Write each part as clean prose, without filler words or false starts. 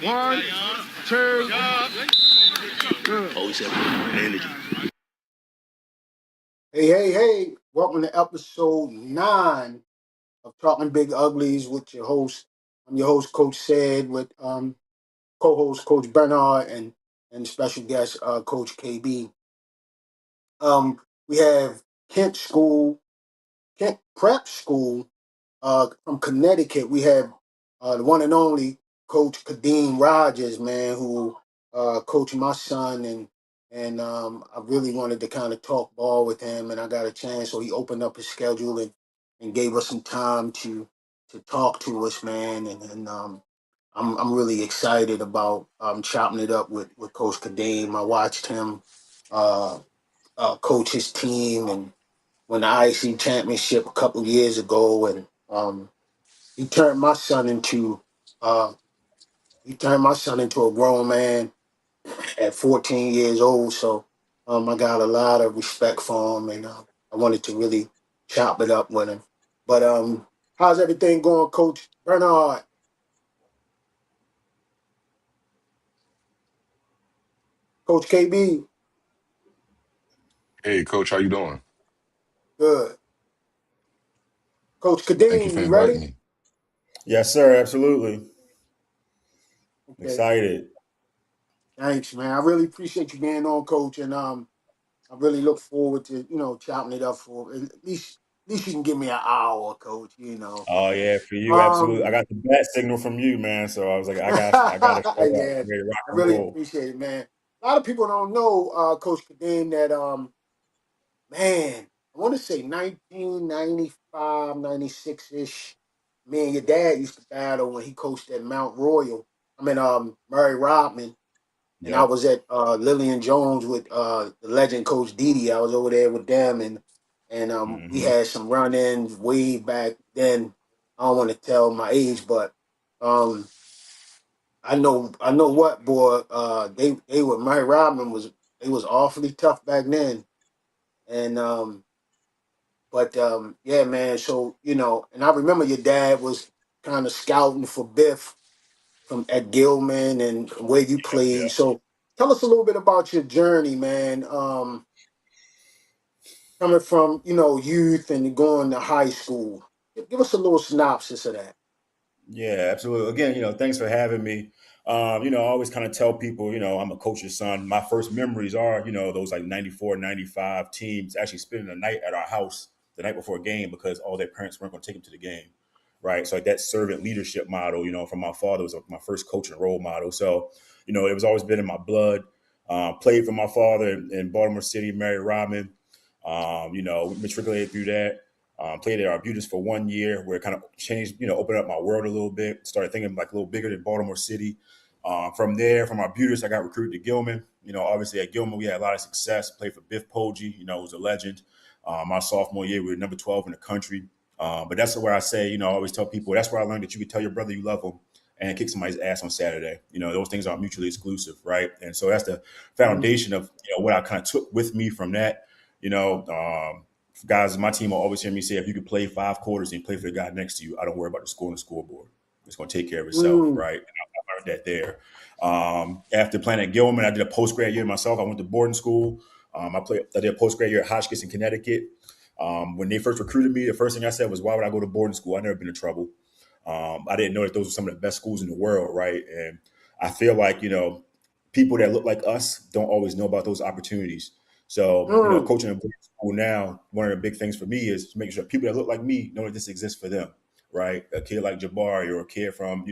1, 2. Good. Always have energy. Hey. Welcome to episode 9 of Talking Big Uglies with your host. I'm your host, Coach Said, with co-host Coach Bernard and special guest Coach KB. We have Kent Prep School from Connecticut. We have the one and only Coach Kadeem Rogers, man, who coached my son, and I really wanted to kind of talk ball with him, and I got a chance, so he opened up his schedule and gave us some time to talk to us, man, and I'm really excited about chopping it up with Coach Kadeem. I watched him uh, coach his team and won the IC championship a couple years ago, and he turned my son into uh, a grown man at 14 years old. So I got a lot of respect for him, and I wanted to really chop it up with him. But how's everything going, Coach Bernard? Coach KB, Hey, Coach, how you doing? good. Coach Thank you Kadeem, for you inviting ready? me. Yes, sir. Absolutely. Okay, Excited. thanks, man. I really appreciate you being on, Coach, and I really look forward to chopping it up for at least you can give me an hour, Coach. Oh yeah, for you, absolutely. Um, I got the bat signal from you, man. So I was like, I got to show up. yeah, I'm ready to rock I and really roll. appreciate it, man. A lot of people don't know, Coach Kadeem, that man, I want to say 1995, 96 ish. Me and your dad used to battle when he coached at Mount Royal. I mean, Murray Rodman, and I Yep. was at Lillian Jones with the legend Coach Didi. I was over there with them, and we Hmm. had some run-ins way back then. I don't want to tell my age, but um, I know what, boy. They were Murray Rodman was they was awfully tough back then, and but yeah, man. So and I remember your dad was kind of scouting for Biff from at Gilman and where you played. Yep. So tell us a little bit about your journey, man. Coming from youth and going to high school. Give us a little synopsis of that. Yeah, absolutely. Again, thanks for having me. I always kind of tell people, I'm a coach's son. My first memories are, those like 94, 95 teams actually spending the night at our house the night before a game because all their parents weren't going to take them to the game. Right. So like that servant leadership model, from my father was my first coach and role model. So, it was always been in my blood. Played for my father in Baltimore City, Mary Rodman. Matriculated through that. Played at Arbutus for 1 year, where it kind of changed, opened up my world a little bit. Started thinking like a little bigger than Baltimore City. From there, from Arbutus, I got recruited to Gilman. Obviously at Gilman, we had a lot of success. Played for Biff Poggi, who's a legend. My sophomore year, we were number 12 in the country. But that's where I say, I always tell people, that's where I learned that you could tell your brother you love him and kick somebody's ass on Saturday. Those things aren't mutually exclusive, right? And so that's the foundation of what I kind of took with me from that. You know, guys in my team will always hear me say, if you can play 5 quarters and play for the guy next to you, I don't worry about the score on the scoreboard. It's going to take care of itself, Mm, right? And I learned that there. After playing at Gilman, I did a post-grad year myself. I went to boarding school. I did a post-grad year at Hotchkiss in Connecticut. When they first recruited me, the first thing I said was, why would I go to boarding school? I've never been in trouble. I didn't know that those were some of the best schools in the world, right? And I feel like, people that look like us don't always know about those opportunities. So, mm, coaching in boarding school now, one of the big things for me is making sure people that look like me know that this exists for them, right? A kid like Jabari or a kid from,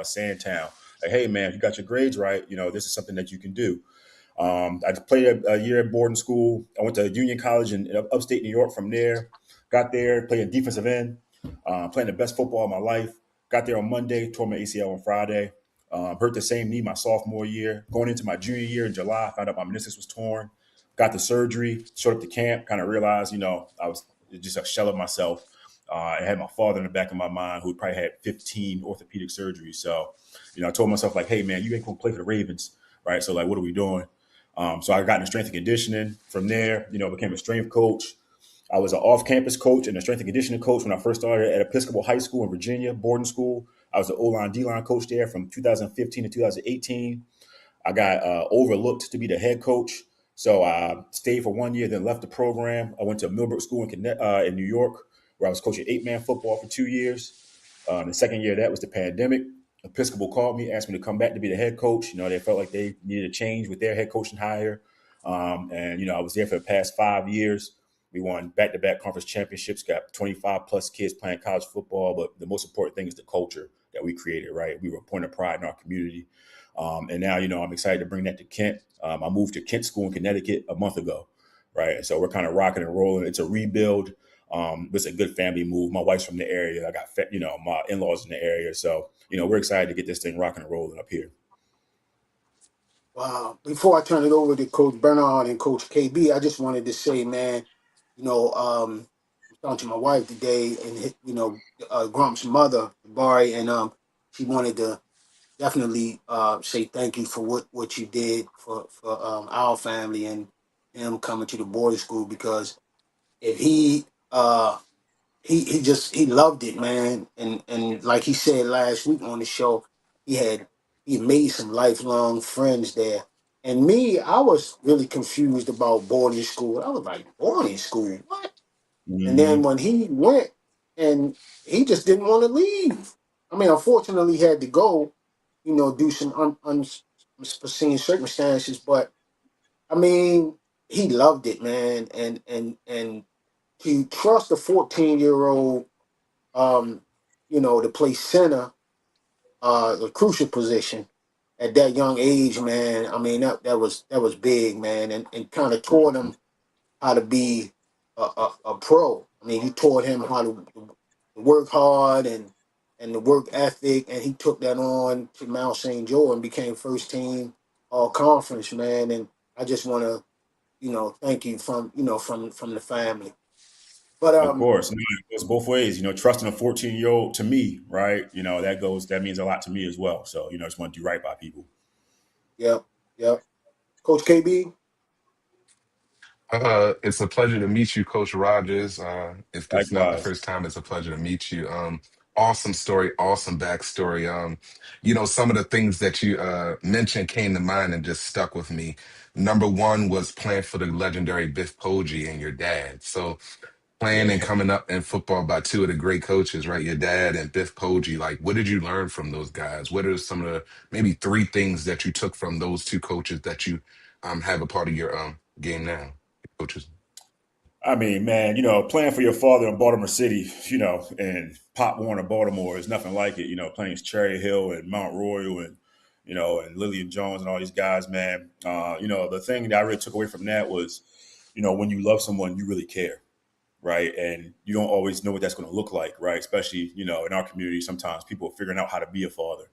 Sandtown. Like, hey, man, if you got your grades right, this is something that you can do. I played a year at boarding school. I went to Union College in upstate New York. From there, got there, played defensive end, playing the best football of my life. Got there on Monday, tore my ACL on Friday. Hurt the same knee my sophomore year. Going into my junior year in July, I found out my meniscus was torn. Got the surgery, showed up to camp, kind of realized, I was just a shell of myself. I had my father in the back of my mind who probably had 15 orthopedic surgeries. So, I told myself like, hey, man, you ain't going to play for the Ravens, right? So like, what are we doing? So I got into strength and conditioning. From there, became a strength coach. I was an off-campus coach and a strength and conditioning coach when I first started at Episcopal High School in Virginia, boarding school. I was the O-line, D-line coach there from 2015 to 2018. I got overlooked to be the head coach. So I stayed for 1 year, then left the program. I went to Millbrook School in New York, where I was coaching 8-man football for 2 years. The second year of that was the pandemic. Episcopal called me, asked me to come back to be the head coach. They felt like they needed a change with their head coaching hire. And I was there for the past 5 years. We won back-to-back conference championships, got 25 plus kids playing college football. But the most important thing is the culture that we created, right? We were a point of pride in our community. And now, I'm excited to bring that to Kent. I moved to Kent School in Connecticut a month ago, right? And so we're kind of rocking and rolling. It's a rebuild. It's a good family move. My wife's from the area. I got, my in-laws in the area. So, we're excited to get this thing rocking and rolling up here. Wow. Before I turn it over to Coach Bernard and Coach KB, I just wanted to say, man, I'm talking to my wife today, and Grump's mother, Bari, and she wanted to definitely say thank you for what you did for our family and him coming to the boarding school, because if he loved it, man, and like he said last week on the show, he made some lifelong friends there. And me, I was really confused about boarding school. I was like, boarding school, what? And then Mm-hmm. when he went, and he just didn't want to leave. I mean, unfortunately, he had to go, do some unforeseen circumstances. But I mean, he loved it, man, and to trust a 14-year-old, to play center, the crucial position at that young age, man. I mean, that was big, man, and kind of taught him how to be a pro. I mean, he taught him how to work hard and the work ethic, and he took that on to Mount St. Joe and became first team all conference, man. And I just want to, thank you from the family. But Of course. It goes both ways. Trusting a 14-year-old to me, right? That means a lot to me as well. So, I just want to do right by people. yep, yep. Coach KB. It's a pleasure to meet you, Coach Rogers. If this is not the Likewise. first time, it's a pleasure to meet you. Awesome story, awesome backstory. Some of the things that you mentioned came to mind and just stuck with me. Number one was playing for the legendary Biff Poggi and your dad. So playing and Yeah. coming up in football by two of the great coaches, right? Your dad and Biff Poggi. Like, what did you learn from those guys? What are some of the maybe three things that you took from those two coaches that you have a part of your game now, coaches? I mean, man, playing for your father in Baltimore City, and Pop Warner, Baltimore is nothing like it. Playing Cherry Hill and Mount Royal and Lillian Jones and all these guys, man. The thing that I really took away from that was, when you love someone, you really care, right? And you don't always know what that's going to look like, right? Especially, in our community, sometimes people are figuring out how to be a father.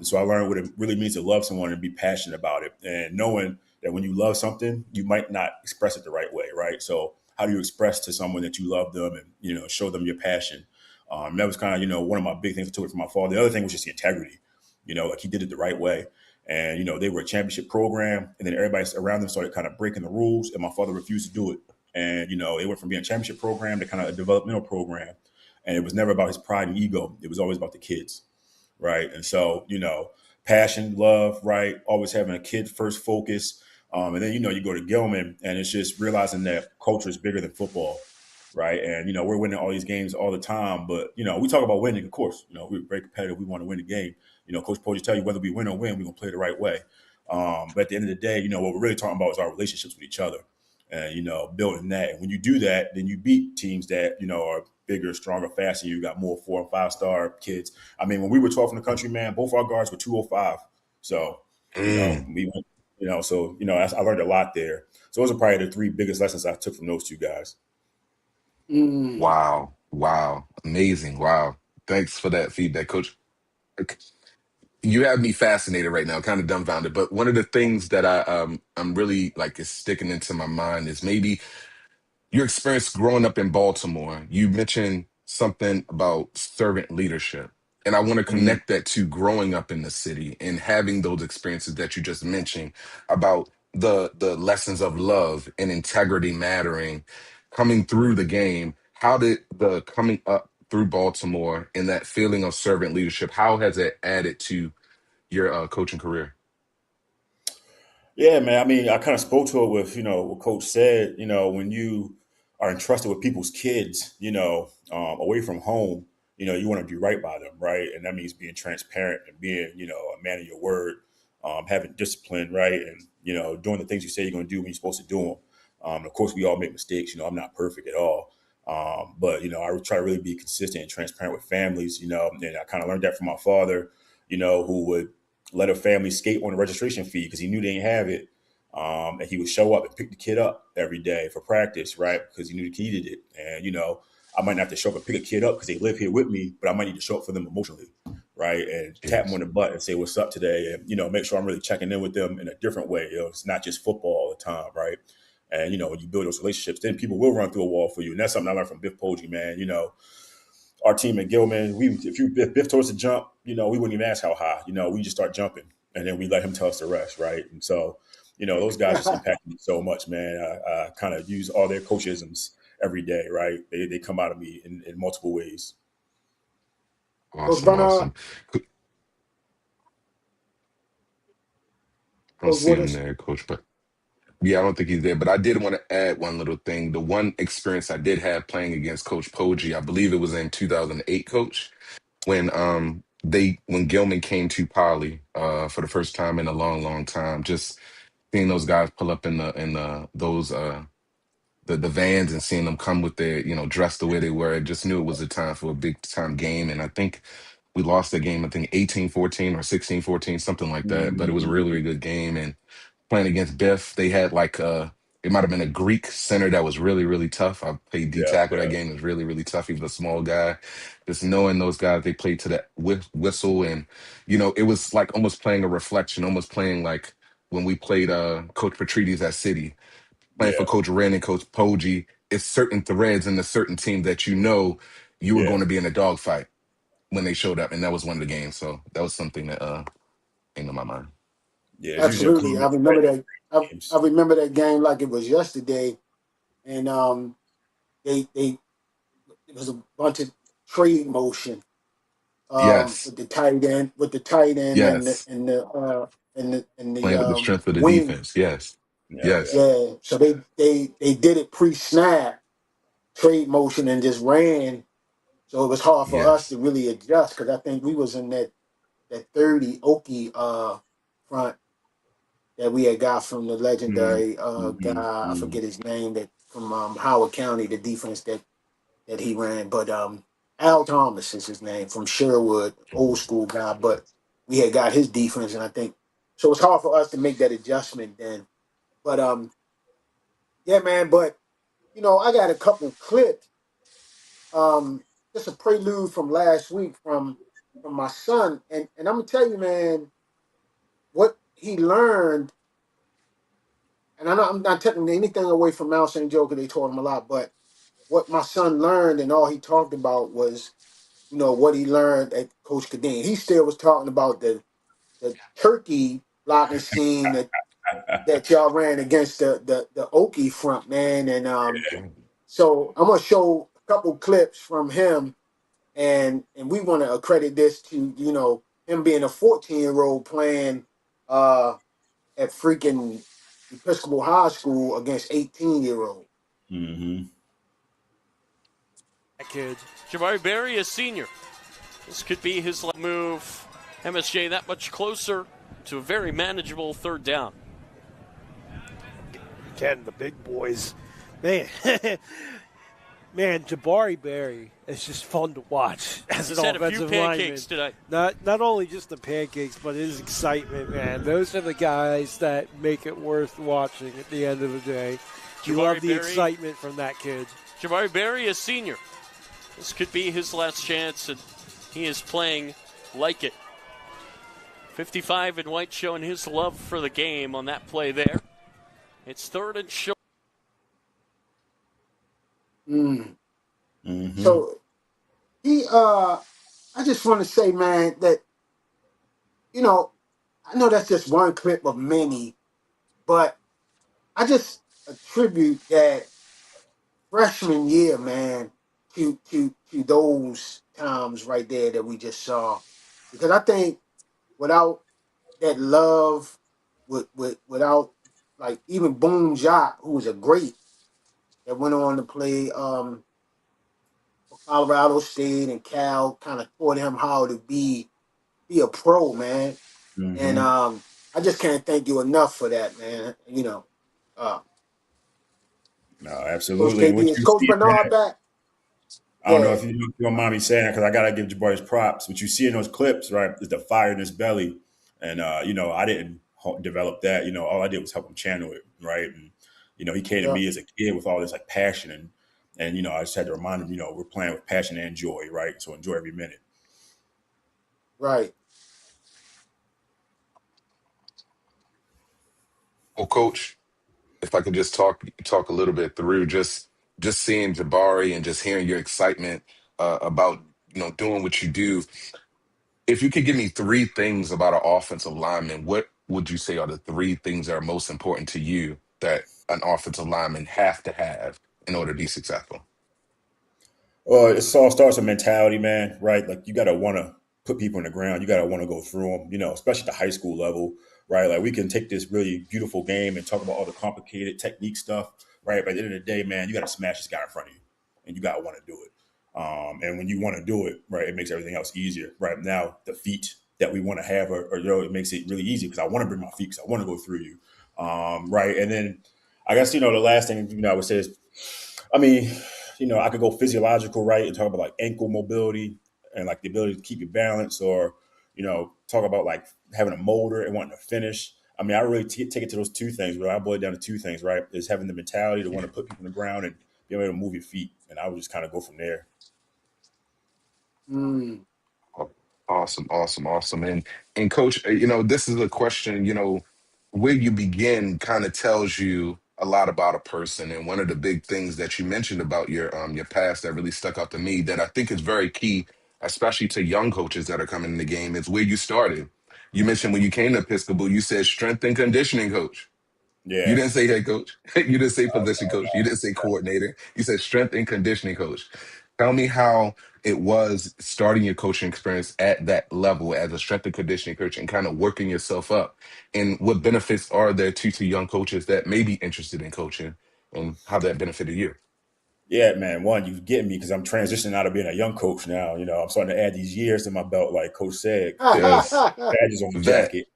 So I learned what it really means to love someone and be passionate about it, and knowing that when you love something, you might not express it the right way, right? So how do you express to someone that you love them and, show them your passion? That was kind of, one of my big things I took it from my father. The other thing was just the integrity, like he did it the right way. And, they were a championship program, and then everybody around them started kind of breaking the rules, and my father refused to do it. And, it went from being a championship program to kind of a developmental program. And it was never about his pride and ego. It was always about the kids. Right. And so, passion, love, right. Always having a kid first focus. And then, you go to Gilman, and it's just realizing that culture is bigger than football. Right. And, we're winning all these games all the time. But, we talk about winning, of course. We're very competitive. We want to win the game. Coach Poggi tell you whether we win or win, we're going to play the right way. But at the end of the day, what we're really talking about is our relationships with each other. And, building that. And when you do that, then you beat teams that, are bigger, stronger, faster. You got more 4- and 5-star kids. I mean, when we were 12th in the country, man, both our guards were 205. So, we went, I learned a lot there. So those are probably the three biggest lessons I took from those two guys. Mm, Wow. Wow. Amazing. Wow. Thanks for that feedback, Coach. You have me fascinated right now, kind of dumbfounded. But one of the things that I'm really like is sticking into my mind is maybe your experience growing up in Baltimore. You mentioned something about servant leadership. And I want to Mm, connect that to growing up in the city and having those experiences that you just mentioned about the lessons of love and integrity mattering coming through the game. How did the coming up through Baltimore and that feeling of servant leadership, how has it added to your coaching career? Yeah, man. I mean, I kind of spoke to it with, what Coach said. When you are entrusted with people's kids, away from home, you want to do right by them, right? And that means being transparent and being, a man of your word, having discipline, right? And, doing the things you say you're going to do when you're supposed to do them. Of course, we all make mistakes. I'm not perfect at all. But, I try to really be consistent and transparent with families, and I kind of learned that from my father, who would let a family skate on the registration fee because he knew they didn't have it. And he would show up and pick the kid up every day for practice, right? Because he knew the kid needed it. And, I might not have to show up and pick a kid up because they live here with me, but I might need to show up for them emotionally, right? And tap them Yes. on the butt and say, what's up today? And, make sure I'm really checking in with them in a different way. It's not just football all the time, right? And, when you build those relationships, then people will run through a wall for you. And that's something I learned from Biff Poggi, man. Our team at Gilman, if Biff told us to jump, we wouldn't even ask how high. We just start jumping, and then we let him tell us the rest, right? And so, those guys just impacted me so much, man. I kind of use all their coachisms every day, right? They come out of me in multiple ways. Coach Awesome, Bernard, awesome. I don't Coach see him Waters. there, Coach, but yeah, I don't think he's there. But I did want to add one little thing. The one experience I did have playing against Coach Poggi, I believe it was in 2008, Coach, when Gilman came to Poly for the first time in a long, long time. Just seeing those guys pull up in those the vans and seeing them come with their, dressed the way they were, I just knew it was a time for a big time game. And I think we lost the game, I think 18-14 or 16-14, something like that. But it was a really, Mm-hmm. really good game. And playing against Biff, they had like it might have been a Greek center that was really, really tough. I played D Yeah, tackle that yeah, game. It was really, really tough. He was a small guy. Just knowing those guys, they played to that whistle. And, it was like almost playing a reflection, almost playing like when we played Coach Patrides at City, playing for yeah, Coach Wren and Coach Poggi. It's certain threads in a certain team that you were yeah, going to be in a dogfight when they showed up. And that was one of the games. So that was something that came to my mind. yeah. It's usually a Absolutely. I culmination remember that. I games. remember that game like it was yesterday. And they it was a bunch of trade motion Yes. with the tight end and Yes. the Playing to the strength of the wing. defense. Yes. Yeah, Yes. yeah, Yeah. So they did it pre-snap trade motion and just ran. So it was hard for us Yes. to really adjust because I think we was in that 30 Okie front that we had got from the legendary guy, I mm-hmm. forget his name, that from Howard County, the defense that he ran. But Al Thomas is his name from Sherwood, old school guy. But we had got his defense, and I think so. It's hard for us to make that adjustment then. But yeah, man. But I got a couple clips. Just a prelude from last week from my son, and I'm gonna tell you, man, what he learned. And I'm not taking anything away from Mount St. Joe because they taught him a lot, but what my son learned and all he talked about was, what he learned at Coach Kadeem. He still was talking about the turkey blocking scheme that y'all ran against the Okie front, man. And so I'm gonna show a couple clips from him, and we want to accredit this to him being a 14-year-old playing at freaking Episcopal High School against 18-year-old. Mm-hmm. Kid. Jabari Berry is senior. This could be his move. MSJ that much closer to a very manageable third down. Again, the big boys. Man, man, Jabari Berry is just fun to watch as He's an had offensive a few pancakes lineman. tonight. Not only just the pancakes, but his excitement, man. Those are the guys that make it worth watching at the end of the day. You love the excitement from that kid. Jabari Berry is senior. This could be his last chance, and he is playing like it. 55 in white showing his love for the game on that play there. It's third and short. Mm-hmm. So I just want to say, man, that I know that's just one clip of many, but I just attribute that freshman year, man, to those times right there that we just saw, because I think without that love, without like even Boone Jock, who was a great that went on to play for Colorado State, and Cal kind of taught him how to be a pro, man. And Mm-hmm. I just can't thank you enough for that, man. You know, uh, No, Coach absolutely. And KD, what is you Coach see, Bernard back? I don't know Yeah, if you don't mind me saying because I gotta give Jabari his props. What you see in those clips, right, is the fire in his belly, and I didn't develop that. All I did was help him channel it, right? And he came to yeah, me as a kid with all this like passion, and I just had to remind him, we're playing with passion and joy, right? So enjoy every minute. right. Well, Coach, if I could just talk a little bit through just seeing Jabari and just hearing your excitement about doing what you do. If you could give me three things about an offensive lineman, what would you say are the three things that are most important to you that an offensive lineman have to have in order to be successful? Well, it all starts with mentality, man, right? Like you got to want to put people in the ground. You got to want to go through them, especially the high school level, right? Like we can take this really beautiful game and talk about all the complicated technique stuff, right? But at the end of the day, man, you got to smash this guy in front of you and you got to want to do it. And when you want to do it, right, it makes everything else easier. Right now, the feet that we want to have it makes it really easy because I want to bring my feet because I want to go through you. Right. And then I guess, the last thing, I would say is, I mean, I could go physiological, right, and talk about like ankle mobility and like the ability to keep your balance, or talk about like having a motor and wanting to finish. I mean, I really take it to those two things, but I boil it down to two things, right? Is having the mentality to want to put people on the ground and be able to move your feet, and I would just kind of go from there. Mm, Awesome, awesome, awesome. And Coach, this is a question, where you begin kind of tells you a lot about a person. And one of the big things that you mentioned about your past that really stuck out to me that I think is very key, especially to young coaches that are coming in the game, is where you started. You mentioned when you came to Episcopal, you said strength and conditioning coach. You Yeah. didn't say head coach. You didn't say position coach. You didn't say coordinator. You said strength and conditioning coach. Tell me how it was starting your coaching experience at that level as a strength and conditioning coach and kind of working yourself up. And what benefits are there to young coaches that may be interested in coaching and how that benefited you? Yeah, man. One, you get me because I'm transitioning out of being a young coach now. I'm starting to add these years to my belt, like Coach said. Yes. Badges on the That. jacket.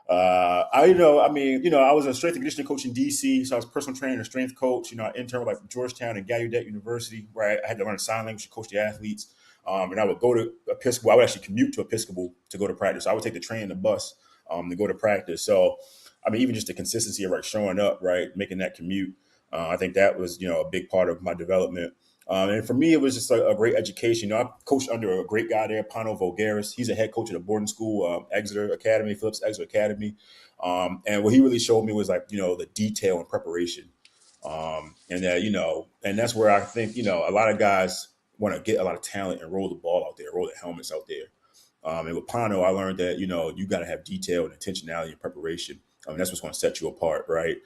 I was a strength and conditioning coach in DC, so I was personal trainer and strength coach. I interned with like Georgetown and Gallaudet University, where I had to learn sign language to coach the athletes. And I would go to Episcopal. I would actually commute to Episcopal to go to practice. I would take the train and the bus to go to practice. So, I mean, even just the consistency of like showing up, right, making that commute, I think that was a big part of my development. And for me, it was just a great education. I coached under a great guy there, Pano Voulgaris. He's a head coach at a boarding school, Exeter Academy, Phillips Exeter Academy. And what he really showed me was like, the detail and preparation. And that, and that's where I think, a lot of guys want to get a lot of talent and roll the ball out there, roll the helmets out there. And with Pano, I learned that, you got to have detail and intentionality and preparation. That's what's going to set you apart, right?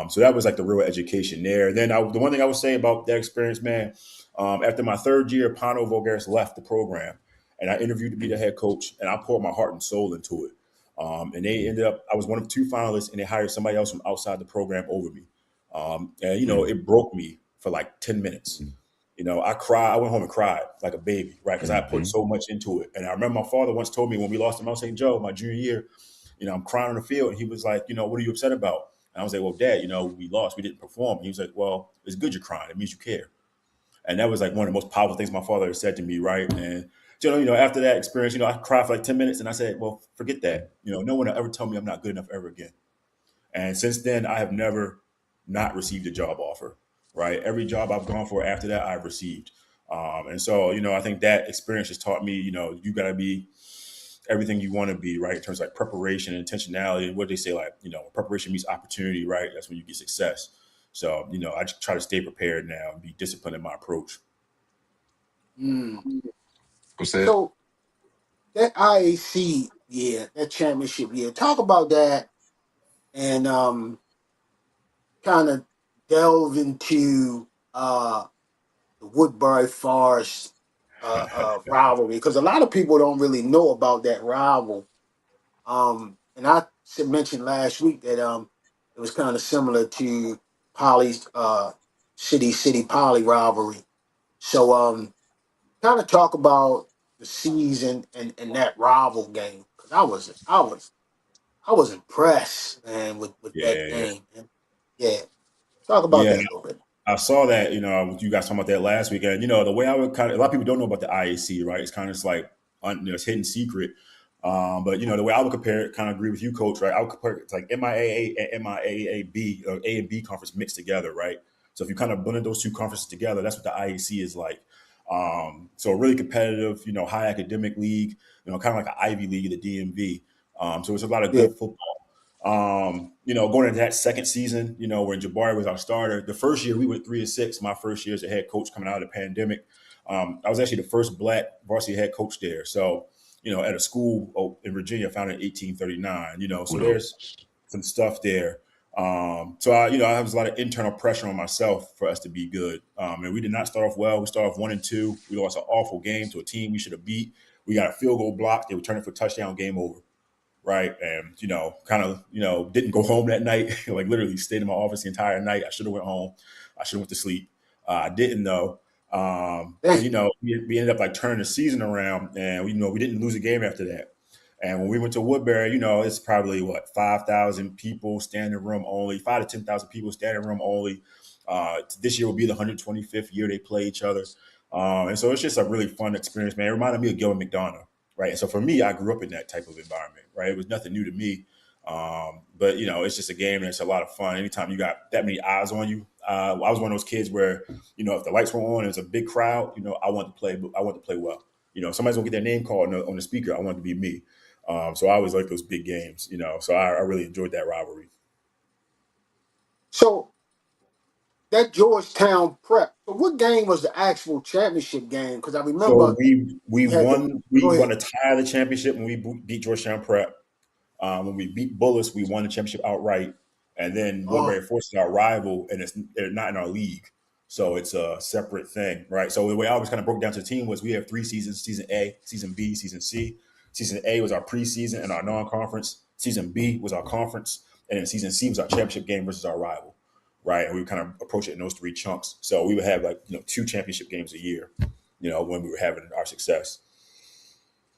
So that was like the real education there. Then the one thing I would say about that experience, man, after my third year, Pano Voulgaris left the program, and I interviewed to be the head coach, and I poured my heart and soul into it. And they ended up, I was one of two finalists, and they hired somebody else from outside the program over me. And it broke me for like 10 minutes. I cried. I went home and cried like a baby, right? Because I put Mhm. so much into it. And I remember my father once told me when we lost to Mount St. Joe my junior year, I'm crying on the field. And he was like, what are you upset about? And I was like, well, Dad, we lost. We didn't perform. And he was like, well, it's good you're crying. It means you care. And that was like one of the most powerful things my father said to me, right? And after that experience, I cried for like 10 minutes and I said, well, forget that. No one will ever tell me I'm not good enough ever again. And since then, I have never not received a job offer, right? Every job I've gone for after that, I've received. And so, I think that experience has taught me, you got to be everything you want to be, right? In terms of like preparation and intentionality. What they say, like, preparation meets opportunity, right? That's when you get success. So, I just try to stay prepared now and be disciplined in my approach. mm. Who said? So that IAC year, that championship year, talk about that, and kind of delve into the Woodbury Forest rivalry, because a lot of people don't really know about that rival. And I mentioned last week that it was kind of similar to Poly's city Poly rivalry. So kind of talk about the season and that rival game, because I was impressed, man, with that Yeah, game. Man. Yeah, talk about yeah. that a little bit. I saw that, you guys talking about that last weekend. The way I would kind of, a lot of people don't know about the IAC, right? It's kind of just like, it's hidden secret. But the way I would compare it, kind of agree with you, Coach, right? I would compare it to like MIAA and MIAAB, A and B conference mixed together, right? So if you kind of blended those two conferences together, that's what the IAC is like. So a really competitive, high academic league, kind of like an Ivy League, the DMV. So it's a lot of Yeah, good football. Going into that second season, when Jabari was our starter, the first year we went 3-6. My first year as a head coach coming out of the pandemic. I was actually the first Black varsity head coach there. So, at a school in Virginia founded in 1839, so Kudos. there's some stuff there. So I have a lot of internal pressure on myself for us to be good. And we did not start off well. We started off 1-2. We lost an awful game to a team we should have beat. We got a field goal block. They returned it for a touchdown, game over. Right. And, didn't go home that night, like literally stayed in my office the entire night. I should have went home. I should have went to sleep. I didn't though. And, we ended up like turning the season around, and we didn't lose a game after that. And when we went to Woodbury, it's probably 5,000 people, standing room only, 5 to 10,000 people, standing room only. This year will be the 125th year they play each other. And so it's just a really fun experience, man. It reminded me of Gilman McDonough. Right. And so for me, I grew up in that type of environment. Right. It was nothing new to me. But, it's just a game and it's a lot of fun. Anytime you got that many eyes on you. I was one of those kids where, if the lights were on and it's a big crowd, I want to play, but I want to play well. Somebody's going to get their name called on the speaker. I want it to be me. So I always like those big games, so I really enjoyed that rivalry. So that Georgetown prep. So what game was the actual championship game? Because I So remember we you had the. Go won ahead. a tie of the championship when we beat Georgetown Prep. When we beat Bullis, we won the championship outright. And then Oh, Woodbury Force is our rival, and they're not in our league. So it's a separate thing, right? So the way I always kind of broke down to the team was we have 3 seasons: season A, season B, season C. Season A was our preseason and our non-conference. Season B was our conference, and then season C was our championship game versus our rival, right? And we would kind of approach it in those 3 chunks. So we would have 2 championship games a year, when we were having our success.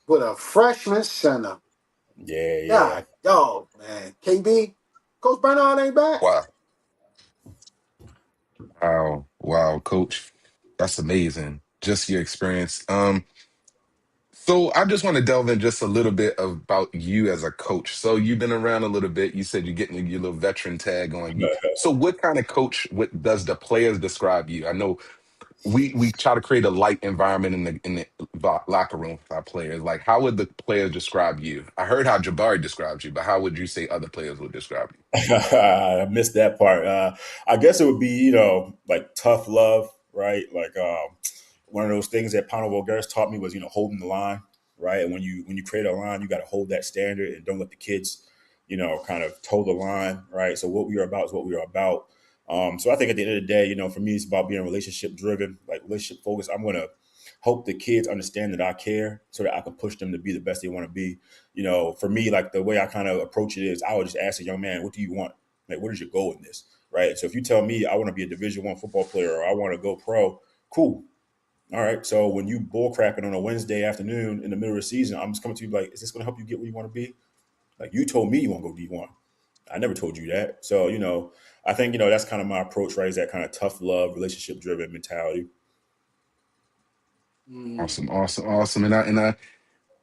with a freshman center. Yeah, yeah. God, dog, man. KB, Coach Bernard ain't back. Wow. Wow, Coach. That's amazing. Just your experience. So I just want to delve in just a little bit about you as a coach. So you've been around a little bit. You said you're getting your little veteran tag on you. So what kind of coach, what does the players describe you? I know we try to create a light environment in the locker room for our players. Like, how would the players describe you? I heard how Jabari described you, but how would you say other players would describe you? I missed that part. I guess it would be, like tough love, right? Like one of those things that Paulo Voulgaris taught me was, holding the line, right? And when you create a line, you got to hold that standard and don't let the kids, kind of toe the line, right? So what we are about is what we are about. So I think at the end of the day, for me, it's about being relationship driven, like relationship focused. I'm going to help the kids understand that I care so that I can push them to be the best they want to be. For me, like the way I kind of approach it is I would just ask a young man, what do you want? Like, what is your goal in this? Right. So if you tell me I want to be a Division I football player or I want to go pro, cool. All right. So when you bull cracking on a Wednesday afternoon in the middle of the season, I'm just coming to you like, is this going to help you get where you want to be? Like, you told me you want to go D1. I never told you that. So, I think, that's kind of my approach, right? Is that kind of tough love, relationship driven mentality. Awesome, awesome, awesome. And I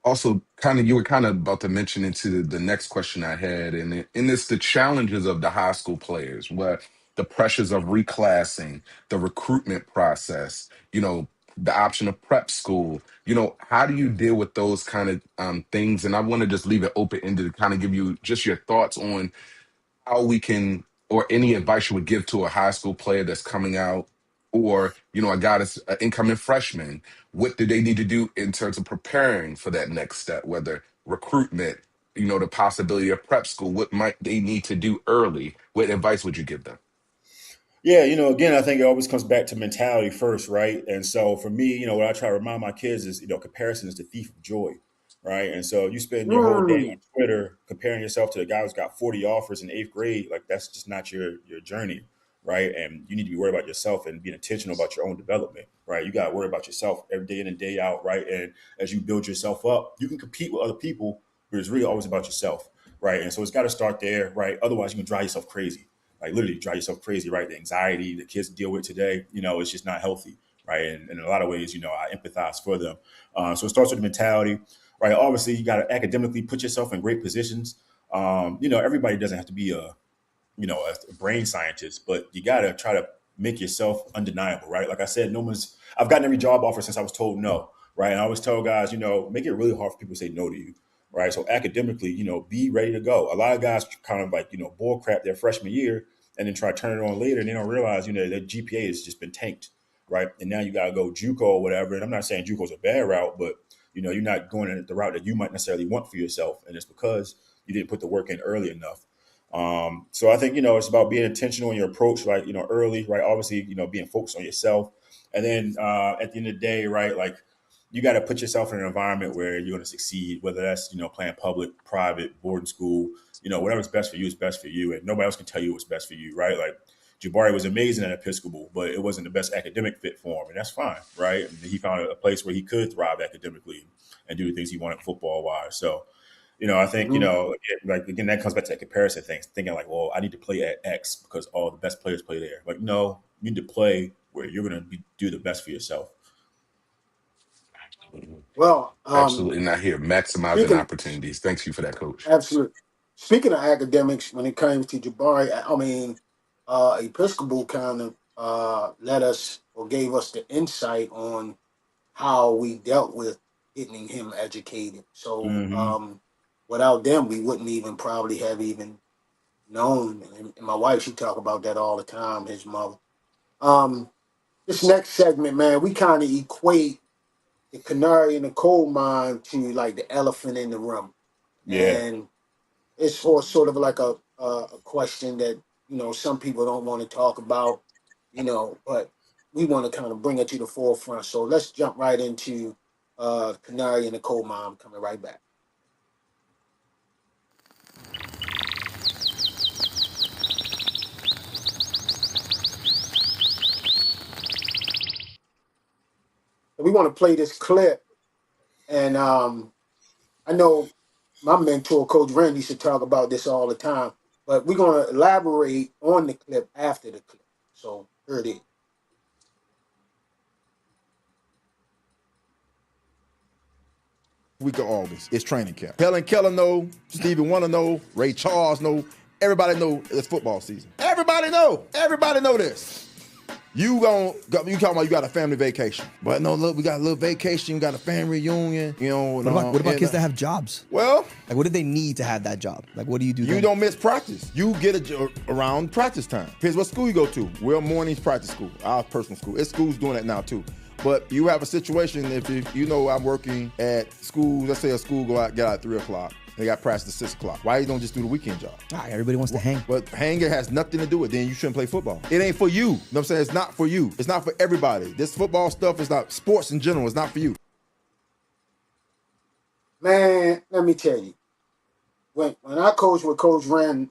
also kind of, you were kind of about to mention into the next question I had, and it's the challenges of the high school players, where the pressures of reclassing, the recruitment process, the option of prep school. How do you deal with those kind of things? And I want to just leave it open ended to kind of give you just your thoughts on how we can, or any advice you would give to a high school player that's coming out, or a guy that's an incoming freshman. What do they need to do in terms of preparing for that next step, whether recruitment, the possibility of prep school? What might they need to do early? What advice would you give them? Yeah, again, I think it always comes back to mentality first, right? And so for me, what I try to remind my kids is, comparison is the thief of joy, right? And so you spend your whole day on Twitter comparing yourself to the guy who's got 40 offers in eighth grade, like that's just not your journey, right? And you need to be worried about yourself and being intentional about your own development, right? You got to worry about yourself every day in and day out, right? And as you build yourself up, you can compete with other people, but it's really always about yourself, right? And so it's got to start there, right? Otherwise, you can drive yourself crazy, like literally drive yourself crazy, right? The anxiety the kids deal with today, it's just not healthy, right? And in a lot of ways, I empathize for them. So it starts with the mentality, right? Obviously, you got to academically put yourself in great positions. Everybody doesn't have to be a brain scientist, but you got to try to make yourself undeniable, right? Like I said, I've gotten every job offer since I was told no, right? And I always tell guys, make it really hard for people to say no to you, right? So academically, be ready to go. A lot of guys kind of like, bull crap their freshman year and then try to turn it on later and they don't realize, their GPA has just been tanked, right? And now you got to go JUCO or whatever. And I'm not saying JUCO is a bad route, but, you're not going in the route that you might necessarily want for yourself. And it's because you didn't put the work in early enough. So I think, it's about being intentional in your approach, like, early, right? Obviously, being focused on yourself. And then at the end of the day, right, like you got to put yourself in an environment where you're going to succeed, whether that's, playing public, private, boarding school, whatever's best for you is best for you. And nobody else can tell you what's best for you, right? Like Jabari was amazing at Episcopal, but it wasn't the best academic fit for him. And that's fine, right? And he found a place where he could thrive academically and do the things he wanted football wise. So, I think, again, that comes back to that comparison thing, thinking like, well, I need to play at X because all the best players play there. Like, no, you need to play where you're going to do the best for yourself. Well, Absolutely not here. Maximizing speaking opportunities. Thanks you for that, coach. absolutely. Speaking of academics, when it comes to Jabari, I mean, Episcopal kind of let us or gave us the insight on how we dealt with getting him educated. So Mm-hmm. without them, we wouldn't even probably have even known. And my wife, she talk about that all the time. His mother. Um, this next segment, man, we kind of equate the canary in the coal mine to like the elephant in the room, Yeah. and it's for sort of like a question that some people don't want to talk about, but we want to kind of bring it to the forefront. So let's jump right into canary in the coal mine. Coming right back. We want to play this clip, and I know my mentor, Coach Rand, used to talk about this all the time, but we're going to elaborate on the clip after the clip. So here it is. Week of August, it's training camp. Helen Keller know, Stevie Wonder know, Ray Charles know, everybody know it's football season. Everybody know this. You talking about you got a family vacation. But no, look, we got a little vacation, we got a family reunion, What about kids that have jobs? Well, like what do they need to have that job? Like what do you do? You don't miss practice. You get around practice time. Here's what school you go to. We're mornings practice school, our personal school. It's schools doing that now too. But you have a situation if I'm working at school, let's say a school get out at 3 o'clock. They got practice at 6 o'clock. Why you don't just do the weekend job? Everybody wants to hang. But hanging has nothing to do with it. Then you shouldn't play football. It ain't for you. You know what I'm saying? It's not for you. It's not for everybody. This football stuff is not, sports in general is not for you. Man, let me tell you. When I coach with Coach Rand,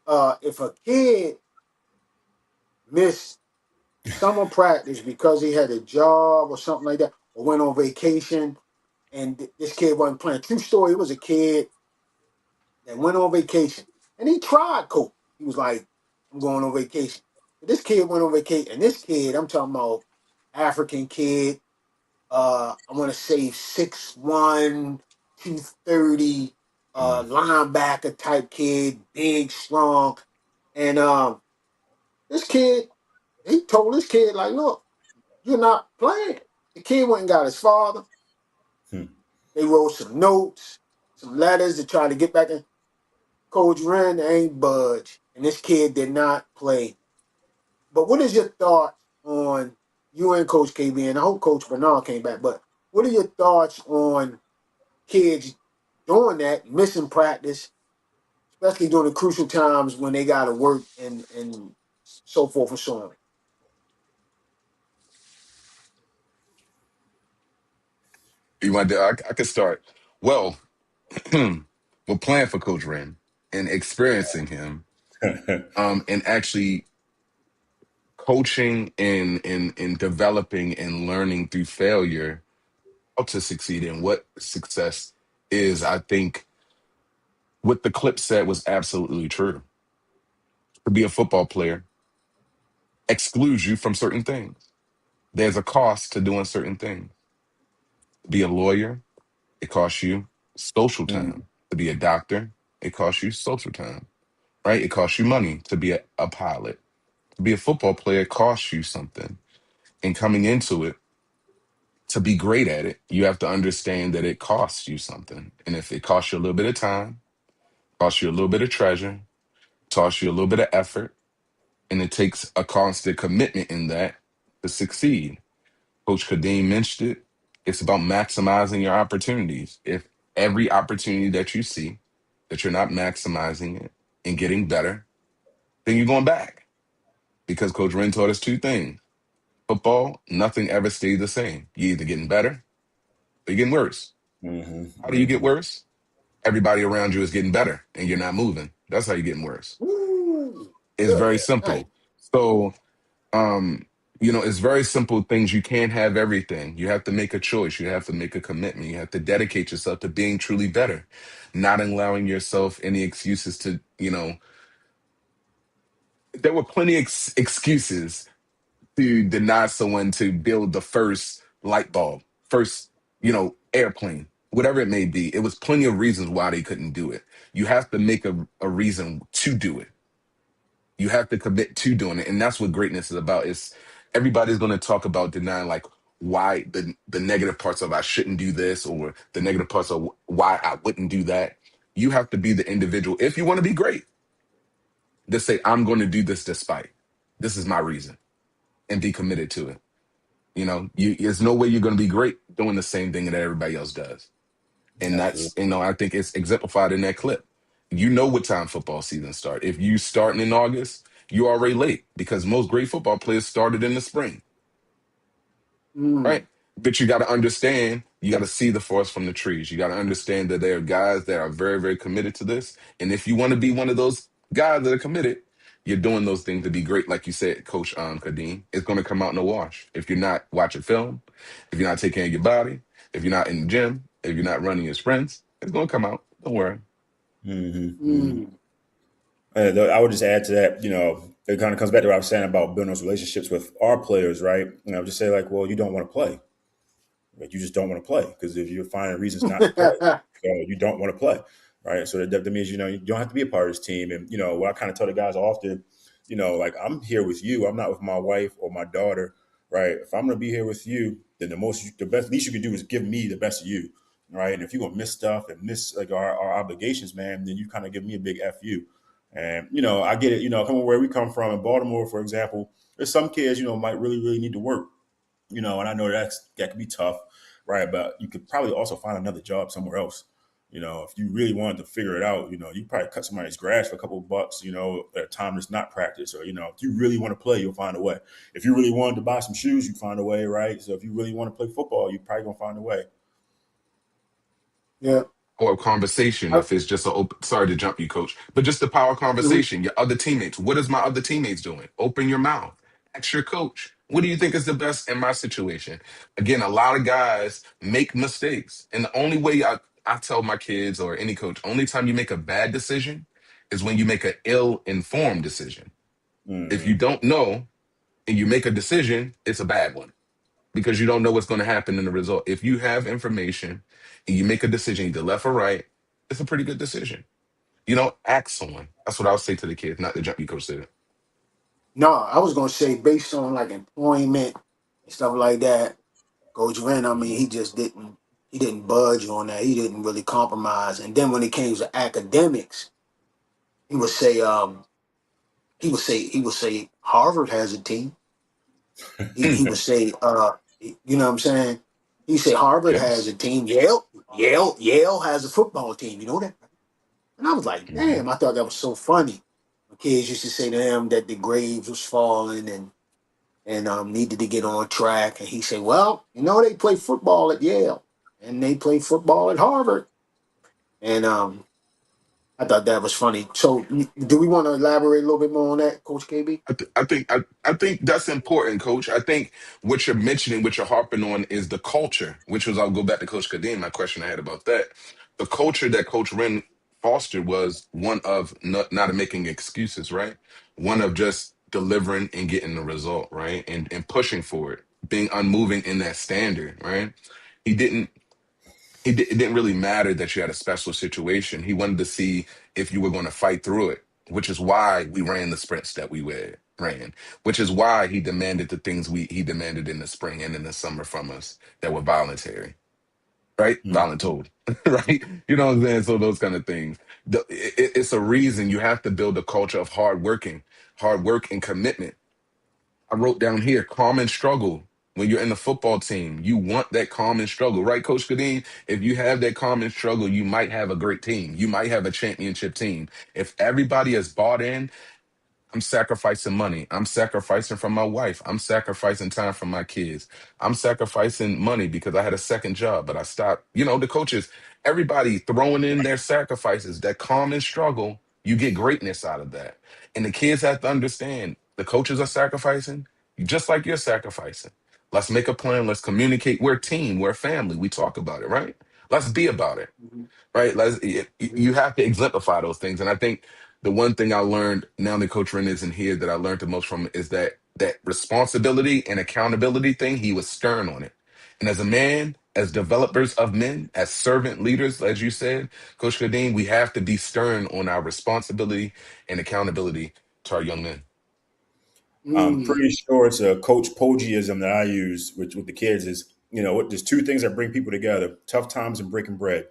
if a kid missed summer practice because he had a job or something like that, or went on vacation, and this kid wasn't playing. True story, it was a kid that went on vacation, and he tried coach. He was like, I'm going on vacation. But this kid went on vacation, and this kid, I'm talking about African kid, I want to say 6'1", 230, linebacker type kid, big, strong. And this kid, he told this kid, like, look, you're not playing. The kid went and got his father. They wrote some notes, some letters to try to get back in. Coach Rand ain't budge, and this kid did not play. But what is your thoughts on you and Coach KB, and I hope Coach Bernard came back, but what are your thoughts on kids doing that, missing practice, especially during the crucial times when they got to work and so forth and so on. You want to? I could start. Well, we're playing for Coach Ren and experiencing him, and actually coaching and developing and learning through failure how to succeed and what success is. I think what the clip said was absolutely true. To be a football player excludes you from certain things. There's a cost to doing certain things. To be a lawyer, it costs you social time. To be a doctor, it costs you social time, right? It costs you money to be a pilot. To be a football player costs you something. And coming into it, to be great at it, you have to understand that it costs you something. And if it costs you a little bit of time, costs you a little bit of treasure, costs you a little bit of effort, and it takes a constant commitment in that to succeed. Coach Kadeem mentioned it. It's about maximizing your opportunities. If every opportunity that you see, that you're not maximizing it and getting better, then you're going back. Because Coach Ren taught us two things. Football, nothing ever stays the same. You're either getting better or you're getting worse. How do you get worse? Everybody around you is getting better and you're not moving. That's how you're getting worse. Ooh, It's good. very Nice. simple. So, it's very simple things. You can't have everything. You have to make a choice. You have to make a commitment. You have to dedicate yourself to being truly better, not allowing yourself any excuses to, there were plenty of excuses to deny someone to build the first light bulb, first, airplane, whatever it may be. It was plenty of reasons why they couldn't do it. You have to make a reason to do it. You have to commit to doing it. And that's what greatness is about. It's everybody's going to talk about denying like why the negative parts of I shouldn't do this or the negative parts of why I wouldn't do that. You have to be the individual. If you want to be great, just say, I'm going to do this despite. This is my reason and be committed to it. There's no way you're going to be great doing the same thing that everybody else does. And that's, I think it's exemplified in that clip. You know what time football season start. If you starting in August, you're already late because most great football players started in the spring, right? But you got to understand, you got to see the forest from the trees. You got to understand that there are guys that are very, very committed to this. And if you want to be one of those guys that are committed, you're doing those things to be great. Like you said, Coach Kadeem, it's going to come out in the wash. If you're not watching film, if you're not taking care of your body, if you're not in the gym, if you're not running your sprints, it's going to come out. Don't worry. I would just add to that, it kind of comes back to what I was saying about building those relationships with our players, right? And I would just say like, well, you don't want to play. Like, you just don't want to play because if you're finding reasons not to play, you don't want to play, right? So that means, you don't have to be a part of this team. And, what I kind of tell the guys often, like I'm here with you. I'm not with my wife or my daughter, right? If I'm going to be here with you, then the least you can do is give me the best of you, right? And if you're going to miss stuff and miss like our obligations, man, then you kind of give me a big F you. And, I get it, coming where we come from in Baltimore, for example, there's some kids, might really, really need to work, and I know that can be tough, right? But you could probably also find another job somewhere else. If you really wanted to figure it out, you probably cut somebody's grass for a couple of bucks, at a time that's not practice. Or, if you really want to play, you'll find a way. If you really wanted to buy some shoes, you find a way, right? So if you really want to play football, you're probably going to find a way. Yeah. Or a conversation, if it's just sorry to jump you, Coach, but just the power conversation. Your other teammates. What is my other teammates doing? Open your mouth. Ask your coach. What do you think is the best in my situation? Again, a lot of guys make mistakes. And the only way I tell my kids or any coach, only time you make a bad decision is when you make an ill-informed decision. If you don't know and you make a decision, it's a bad one because you don't know what's going to happen in the result. If you have information and you make a decision, either left or right, it's a pretty good decision. Ask someone. That's what I would say to the kids, not the jump you, Coach said. No, I was gonna say based on like employment and stuff like that, Coach Ren, I mean, he didn't budge on that. He didn't really compromise. And then when it came to academics, he would say, he would say Harvard has a team. He would say, you know what I'm saying? He said Harvard has Yes. a team. Yale has a football team. You know that? And I was like, damn, I thought that was so funny. My kids used to say to him that the grades was falling and needed to get on track. And he said, well, they play football at Yale and they play football at Harvard. And I thought that was funny. So do we want to elaborate a little bit more on that, Coach KB? I think that's important, Coach. I think what you're mentioning, what you're harping on, is the culture, which was I'll go back to Coach Kadeem. My question I had about that, the culture that Coach Wren fostered was one of not making excuses, right? One of just delivering and getting the result, right, and pushing for it, being unmoving in that standard, right? He didn't it didn't really matter that you had a special situation. He wanted to see if you were going to fight through it, which is why we ran the sprints that ran, which is why he demanded the things he demanded in the spring and in the summer from us that were voluntary, right? Mm. Voluntold, right? You know what I'm saying? So those kind of things. It's a reason you have to build a culture of hard work and commitment. I wrote down here, calm and struggle. When you're in the football team, you want that calm and struggle, right, Coach Kadeem? If you have that calm and struggle, you might have a great team. You might have a championship team. If everybody is bought in, I'm sacrificing money. I'm sacrificing from my wife. I'm sacrificing time from my kids. I'm sacrificing money because I had a second job, but I stopped. The coaches, everybody throwing in their sacrifices, that calm and struggle, you get greatness out of that. And the kids have to understand the coaches are sacrificing just like you're sacrificing. Let's make a plan. Let's communicate. We're a team. We're a family. We talk about it, right? Let's be about it, Mm-hmm. right? Mm-hmm. You have to exemplify those things. And I think the one thing I learned now that Coach Ren isn't here that I learned the most from is that responsibility and accountability thing. He was stern on it. And as a man, as developers of men, as servant leaders, as you said, Coach Kadeem, we have to be stern on our responsibility and accountability to our young men. I'm Mm. pretty sure it's a Coach Poggiism that I use with the kids is, there's two things that bring people together: tough times and breaking bread,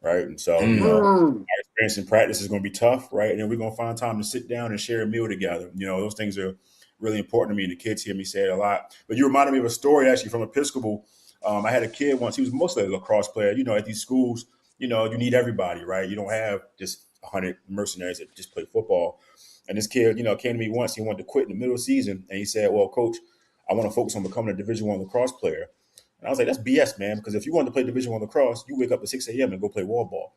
right? And so, Mm, Mm. our experience in practice is going to be tough, right? And then we're going to find time to sit down and share a meal together. Those things are really important to me. And the kids hear me say it a lot. But you reminded me of a story actually from Episcopal. I had a kid once. He was mostly a lacrosse player. At these schools, you need everybody, right? You don't have just 100 mercenaries that just play football. And this kid, came to me once. He wanted to quit in the middle of the season, and he said, "Well, Coach, I want to focus on becoming a Division I lacrosse player." And I was like, "That's BS, man. Because if you want to play Division I lacrosse, you wake up at 6 a.m. and go play wall ball.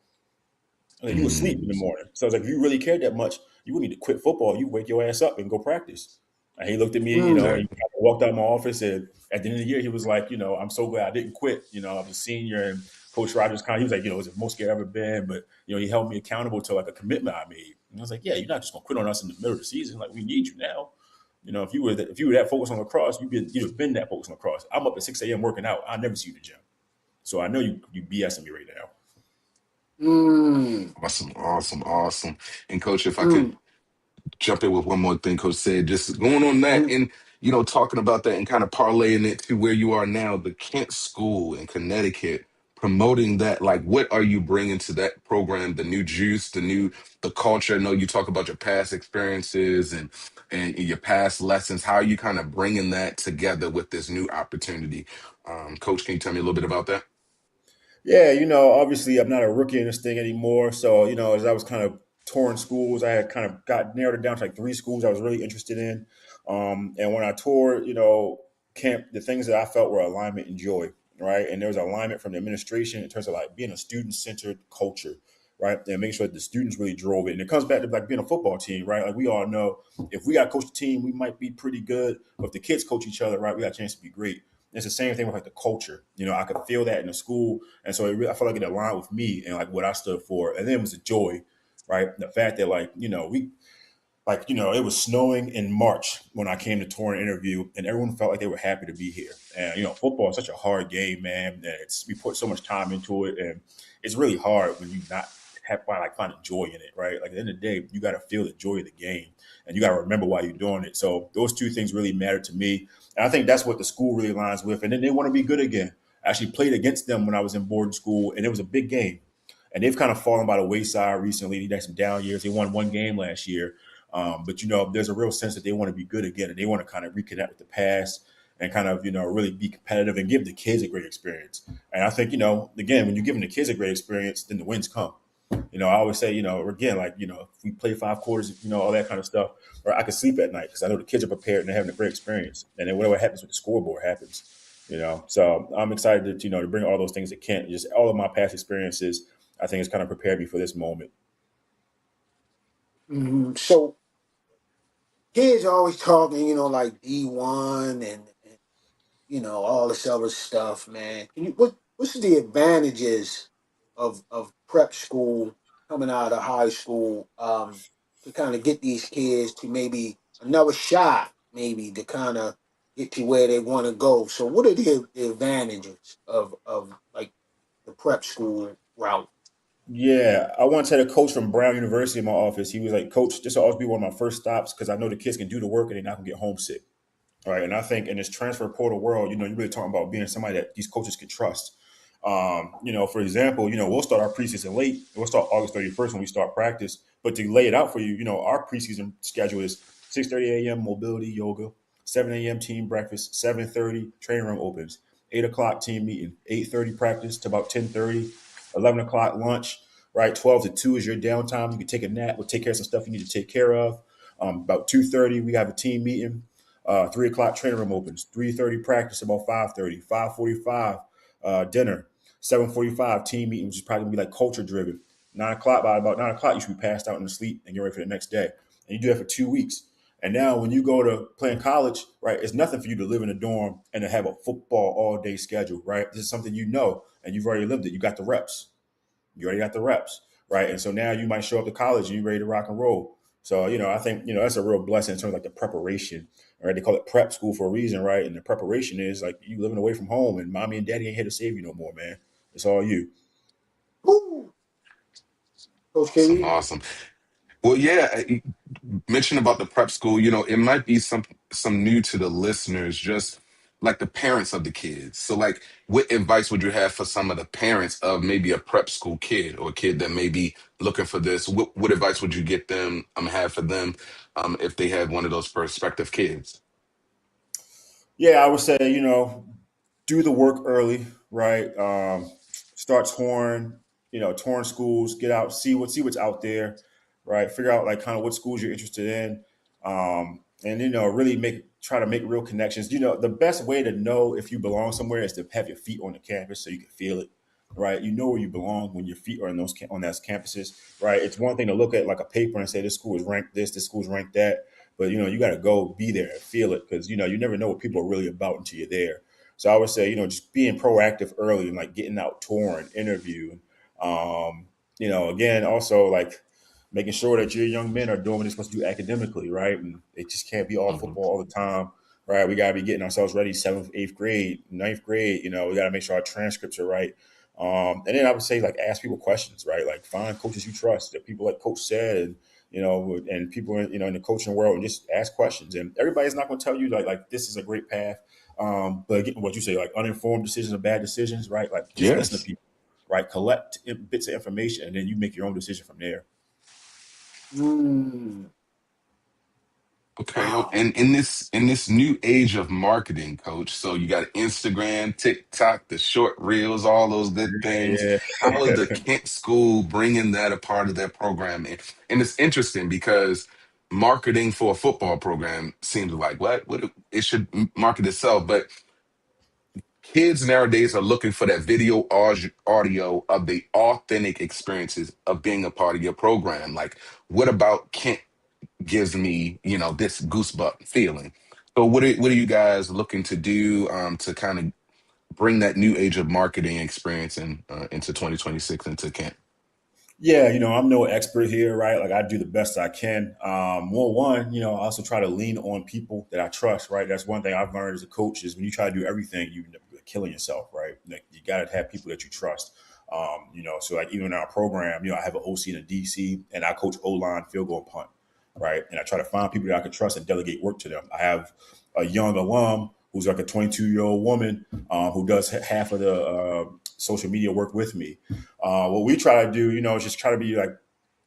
Like, you would sleep in the mm, morning." So I was like, if you really cared that much, you wouldn't need to quit football. You wake your ass up and go practice. And he looked at me, Mm. and exactly. he walked out of my office. And at the end of the year, he was like, "I'm so glad I didn't quit. I was a senior." And Coach Rogers he was like, "It's the most scared I've ever been." But, he held me accountable to like a commitment I made. And I was like, "Yeah, you're not just going to quit on us in the middle of the season. Like, we need you now." If you were that focused on lacrosse, you'd have been that focused on lacrosse. I'm up at 6 a.m. working out. I never see you in the gym. So I know you BSing me right now. Mm. Awesome, awesome, awesome. And Coach, if I can Mm. jump in with one more thing Coach said, just going on that Mm. and talking about that and kind of parlaying it to where you are now, the Kent School in Connecticut, promoting that. Like, what are you bringing to that program? The new juice, the culture. I know you talk about your past experiences and your past lessons. How are you kind of bringing that together with this new opportunity? Coach, can you tell me a little bit about that? Yeah, obviously I'm not a rookie in this thing anymore. So, as I was kind of touring schools, I had kind of got narrowed it down to like three schools I was really interested in. And when I toured, camp, the things that I felt were alignment and joy, right? And there was alignment from the administration in terms of like being a student-centered culture, right? And making sure that the students really drove it. And it comes back to like being a football team, right? Like we all know if we got to coach the team, we might be pretty good. But if the kids coach each other, right, we got a chance to be great. It's the same thing with like the culture. I could feel that in the school, and so I felt like it aligned with me and like what I stood for. And then it was the joy, right? The fact that it was snowing in March when I came to tour and interview, and everyone felt like they were happy to be here. And football is such a hard game, man. And we put so much time into it, and it's really hard when you not finding joy in it, right? Like at the end of the day, you got to feel the joy of the game, and you got to remember why you're doing it. So those two things really matter to me, and I think that's what the school really aligns with. And then they want to be good again. I actually played against them when I was in boarding school, and it was a big game. And they've kind of fallen by the wayside recently. They had some down years. They won one game last year. But there's a real sense that they want to be good again, and they want to kind of reconnect with the past and kind of really be competitive and give the kids a great experience. And I think again, when you're giving the kids a great experience, then the wins come. I always say, again, like, if we play 5 quarters, all that kind of stuff, or I can sleep at night because I know the kids are prepared and they're having a great experience. And then whatever happens with the scoreboard happens, So I'm excited to bring all those things to Kent. Just all of my past experiences, I think, has kind of prepared me for this moment. So kids are always talking, like D1 and all this other stuff, man. What's the advantages of prep school coming out of high school to kind of get these kids to maybe another shot, maybe to kind of get to where they want to go? So what are the advantages of like the prep school route? Yeah, I once had a coach from Brown University in my office. He was like, "Coach, this will always be one of my first stops because I know the kids can do the work and they're not gonna get homesick." All right. And I think in this transfer portal world, you're really talking about being somebody that these coaches can trust. For example, we'll start our preseason late. We'll start August 31st when we start practice. But to lay it out for you, our preseason schedule is 6:30 a.m. mobility yoga, 7 a.m. team breakfast, 7:30 training room opens, 8 o'clock team meeting, 8:30 practice to about 10:30, 11 o'clock lunch, right? 12 to 2 is your downtime. You can take a nap. We'll take care of some stuff you need to take care of. About 2:30, we have a team meeting. 3 o'clock training room opens. 3:30 practice, about 5:30. 5:45 dinner. 7:45 team meeting, which is probably gonna be like culture driven. 9 o'clock, by about 9 o'clock, you should be passed out in sleep and get ready for the next day. And you do that for 2 weeks. And now when you go to play in college, right, it's nothing for you to live in a dorm and to have a football all day schedule, right? This is something and you've already lived it. You got the reps. You already got the reps, right? And so now you might show up to college and you're ready to rock and roll. So, I think, that's a real blessing in terms of like the preparation, right? They call it prep school for a reason, right? And the preparation is like you living away from home and mommy and daddy ain't here to save you no more, man. It's all you. Woo! Coach Awesome, Kadeem? awesome. Well, yeah, mention about the prep school, it might be some new to the listeners, just like the parents of the kids. So like what advice would you have for some of the parents of maybe a prep school kid or a kid that may be looking for this? What advice would you get them have for them if they had one of those prospective kids? Yeah, I would say, do the work early, right? Start touring schools, get out, see what's out there, right? Figure out like kind of what schools you're interested in. And really try to make real connections. The best way to know if you belong somewhere is to have your feet on the campus so you can feel it, right? You know where you belong when your feet are on those campuses, right? It's one thing to look at like a paper and say this school is ranked this school is ranked that, but you got to go be there and feel it because you never know what people are really about until you're there. So I would say just being proactive early and like getting out touring, interviewing. Again, also like making sure that your young men are doing what they're supposed to do academically, right? And it just can't be all football all the time, right? We got to be getting ourselves ready 7th, 8th grade, 9th grade. We got to make sure our transcripts are right. And then I would say like ask people questions, right? Like find coaches you trust, that people like Coach said, and and people in the coaching world, and just ask questions. And everybody's not going to tell you like this is a great path. But again, what you say, like uninformed decisions are bad decisions, right? Like just listen to Yes. people, right? Collect bits of information, and then you make your own decision from there. Okay. Wow. And in this new age of marketing, coach, so you got Instagram, TikTok, the short reels, all those good things. Yeah, How is yeah. the Kent School bringing that a part of their program? And it's interesting because marketing for a football program seems like what it should market itself, but kids nowadays are looking for that video audio of the authentic experiences of being a part of your program. Like, what about Kent gives me, this goosebump feeling. So what are you guys looking to do to kind of bring that new age of marketing experience into 2026 into Kent? Yeah, I'm no expert here, right? Like I do the best I can. I also try to lean on people that I trust, right? That's one thing I've learned as a coach is when you try to do everything, you're killing yourself, right? Like you got to have people that you trust. So like even in our program, I have an OC and a DC, and I coach O-line, field goal, and punt, right? And I try to find people that I can trust and delegate work to them. I have a young alum who's like a 22-year-old woman who does half of the social media work with me. What we try to do, is just try to be like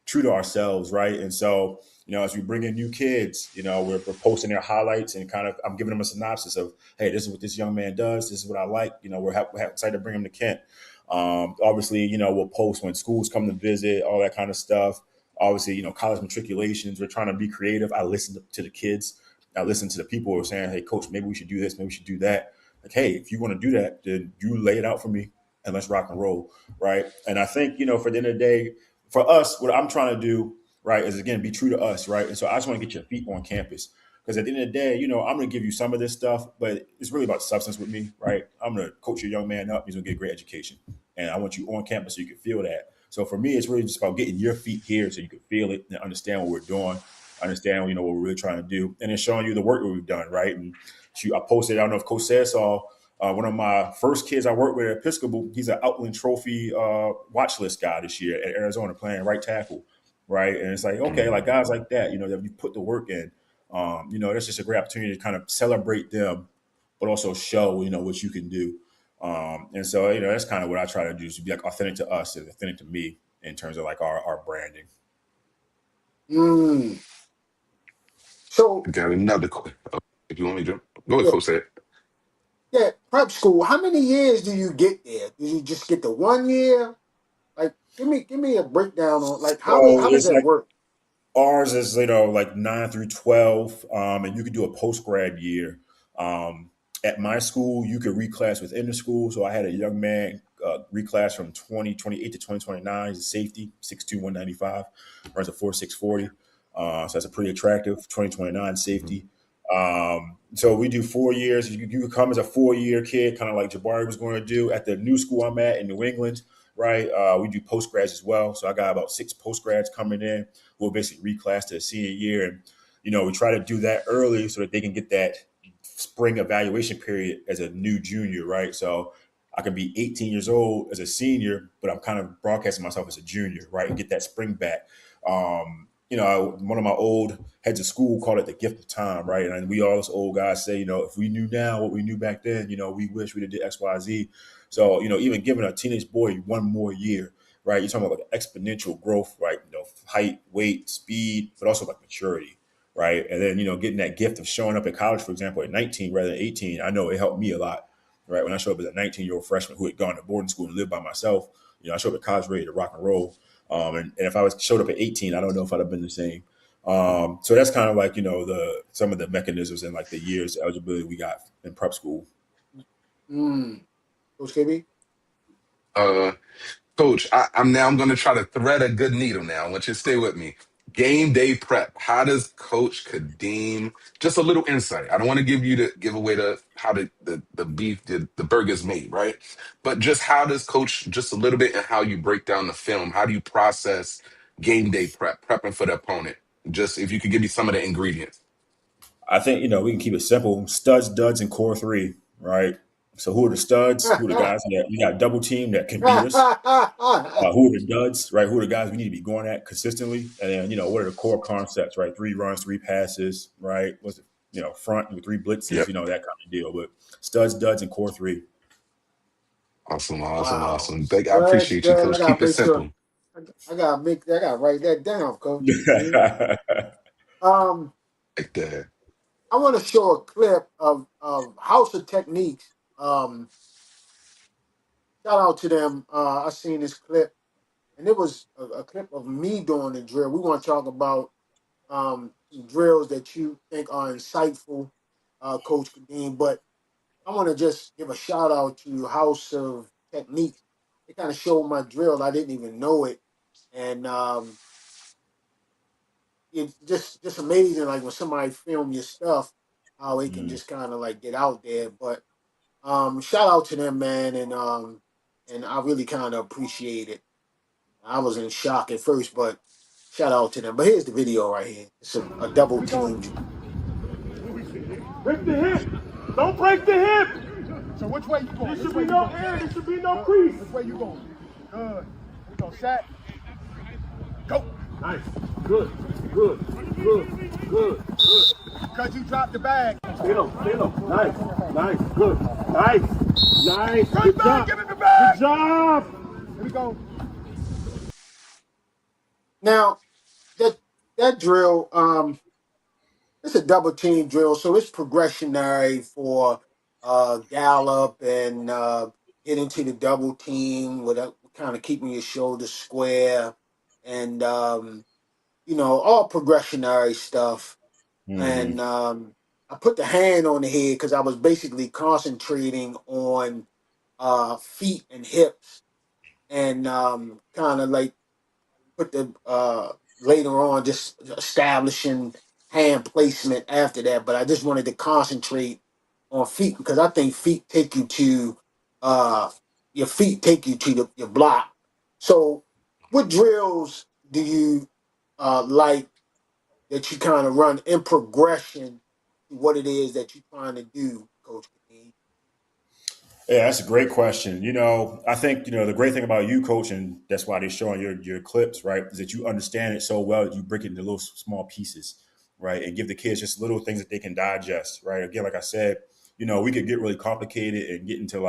true to ourselves, right? And so, as we bring in new kids, we're posting their highlights and kind of I'm giving them a synopsis of, hey, this is what this young man does. This is what I like. We're excited to bring him to Kent. Obviously, we'll post when schools come to visit, all that kind of stuff. Obviously, college matriculations. We're trying to be creative. I listen to the kids. I listen to the people who are saying, "Hey, coach, maybe we should do this. Maybe we should do that." Like, hey, if you want to do that, then you lay it out for me and let's rock and roll, right? And I think, for the end of the day, for us, what I'm trying to do, right, is again be true to us, right? And so I just want to get your feet on campus. Because at the end of the day, I'm going to give you some of this stuff, but it's really about substance with me, right? I'm going to coach your young man up. He's going to get a great education. And I want you on campus so you can feel that. So for me, it's really just about getting your feet here so you can feel it and understand what we're doing, understand, what we're really trying to do, and then showing you the work that we've done, right? And I posted, I don't know if Coach said saw, one of my first kids I worked with at Episcopal, he's an Outland Trophy watch list guy this year at Arizona playing right tackle, right? And it's like, okay, like guys like that, that you put the work in. That's just a great opportunity to kind of celebrate them, but also show, what you can do. And so, that's kind of what I try to do is to be like authentic to us and authentic to me in terms of like our branding. So I got another question. If you want me to jump, go ahead, yeah, Coach. Say it. yeah, prep school. How many years do you get there? Do you just get the 1 year? Like, give me a breakdown on like So how does it's that like work? ours is, like 9 through 12, and you could do a post grad year. At my school, you could reclass within the school. So I had a young man reclass from 2028 to 2029. He's a safety, 6'2", 195, runs a 4.640. So that's a pretty attractive 2029 safety. So we do 4 years. You could come as a 4-year kid, kind of like Jabari was going to do at the new school I'm at in New England, right? We do post grads as well. So I got about 6 post grads coming in who will basically reclass to a senior year. And, we try to do that early so that they can get that spring evaluation period as a new junior, right? So I can be 18 years old as a senior, but I'm kind of broadcasting myself as a junior, right? And get that spring back. One of my old heads of school called it the gift of time, right? And we all us old guys say, if we knew now what we knew back then, we wish we did X, Y, Z. So, even giving a teenage boy 1 more year, right? You're talking about like exponential growth, right? Height, weight, speed, but also like maturity, right? And then, getting that gift of showing up at college, for example, at 19 rather than 18, I know it helped me a lot, right? When I showed up as a 19-year-old freshman who had gone to boarding school and lived by myself, I showed up at college ready to rock and roll. And if I was showed up at 18, I don't know if I'd have been the same. So that's kind of like, some of the mechanisms and like the years eligibility we got in prep school. Coach KB? Coach, I'm going to try to thread a good needle now. I want you to stay with me. Game day prep. How does Coach Kadeem, just a little insight. I don't want to give away how the beef, the burger's made, right? But just how does Coach, just a little bit, and how you break down the film. How do you process game day prepping for the opponent? Just if you could give me some of the ingredients. I think, we can keep it simple. Studs, duds, and core 3, right? So who are the studs? Who are the guys that we got double team that can beat us? Who are the duds, right? Who are the guys we need to be going at consistently? And then, what are the core concepts, right? 3 runs, 3 passes, right? What's it, front with 3 blitzes, Yep. that kind of deal. But studs, duds, and core 3. Awesome. Wow. I appreciate you, Coach. Keep it simple. I gotta write that down, Coach. Like that. I want to show a clip of House of Techniques. Shout out to them. I seen this clip, and it was a clip of me doing the drill. We want to talk about some drills that you think are insightful, Coach Kadeem. But I want to just give a shout out to House of Techniques. They kind of showed my drill. I didn't even know it, and it's just amazing. Like when somebody film your stuff, how it can just kind of like get out there. But shout out to them, man, and I really kind of appreciate it. I was in shock at first, but shout out to them. But here's the video right here. It's a double team. Break the hip. Don't break the hip. So which way you going? There should be no air. There should be no crease. Which way you going? Good. We go set. Go. Nice. Good. Because you dropped the bag. Still. Nice. Good. Nice. Good job. Give it the bag. Good job. Here we go. Now, that drill, it's a double team drill, so it's progressionary for Gallup and get into the double team without kind of keeping your shoulders square, and all progressionary stuff. Mm-hmm. And I put the hand on the head because I was basically concentrating on feet and hips, and kind of like put the later on just establishing hand placement after that. But I just wanted to concentrate on feet because I think feet take you to your feet take you to your block. So, what drills do you like that you kind of run in progression to what it is that you're trying to do, Coach Kadeem? Yeah, that's a great question. I think the great thing about you, coach, and that's why they're showing your clips, right, is that you understand it so well that you break it into little small pieces, right, and give the kids just little things that they can digest, right. Again, like I said, we could get really complicated and get into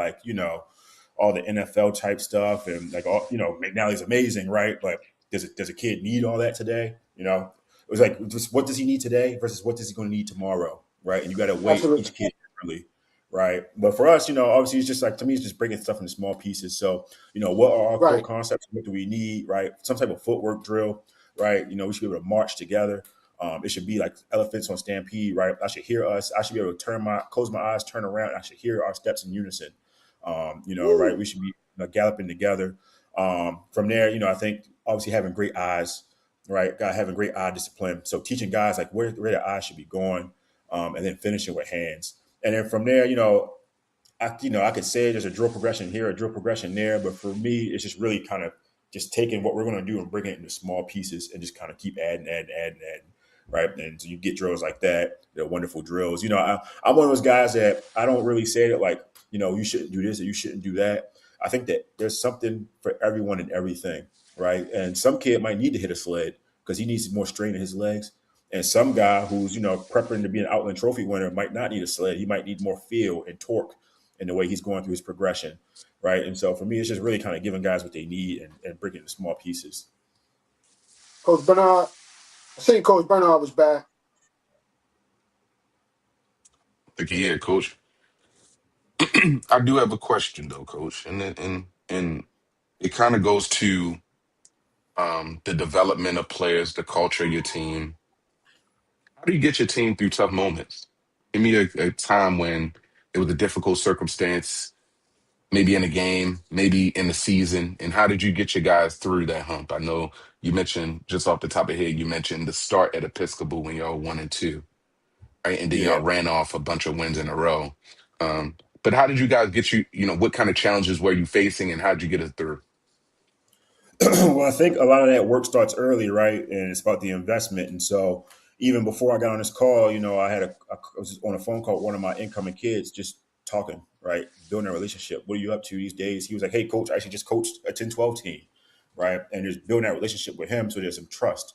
all the NFL type stuff and McNally's amazing, right, but does a kid need all that today? It was like, just what does he need today versus what is he going to need tomorrow, right? And you got to weight Absolutely. each kid differently. Right. But for us, obviously it's just to me, it's just breaking stuff into small pieces. So, what are our core Right. concepts? What do we need? Right. Some type of footwork drill. Right. We should be able to march together. It should be like elephants on stampede. Right. I should hear us. I should be able to close my eyes, turn around. And I should hear our steps in unison. Right. We should be galloping together. From there, I think obviously having great eyes, right. Having great eye discipline. So teaching guys like where their eyes should be going, and then finishing with hands. And then from there, I could say there's a drill progression here, a drill progression there, but for me, it's just really kind of just taking what we're going to do and breaking it into small pieces and just kind of keep adding, right? And so you get drills like that. They're wonderful drills. I'm one of those guys that I don't really say that you shouldn't do this or you shouldn't do that. I think that there's something for everyone and everything, right? And some kid might need to hit a sled because he needs more strain in his legs. And some guy who's, prepping to be an Outland Trophy winner might not need a sled. He might need more feel and torque in the way he's going through his progression, right? And so for me, it's just really kind of giving guys what they need and breaking it into small pieces. Coach Bernard, I think Coach Bernard was back. Look here, Coach. I do have a question though, Coach, and it kind of goes to the development of players, the culture of your team. How do you get your team through tough moments? Give me a time when it was a difficult circumstance, maybe in a game, maybe in the season, and how did you get your guys through that hump? I know you mentioned just off the top of your head, you mentioned the start at Episcopal when y'all 1-2, right? And then Yeah. y'all ran off a bunch of wins in a row. But how did you guys get what kind of challenges were you facing and how did you get it through? Well, I think a lot of that work starts early, right? And it's about the investment. And so even before I got on this call, I was on a phone call with one of my incoming kids, just talking, right? Building a relationship. What are you up to these days? He was like, hey, coach, I actually just coached a 10-12 team, right? And just building that relationship with him. So there's some trust,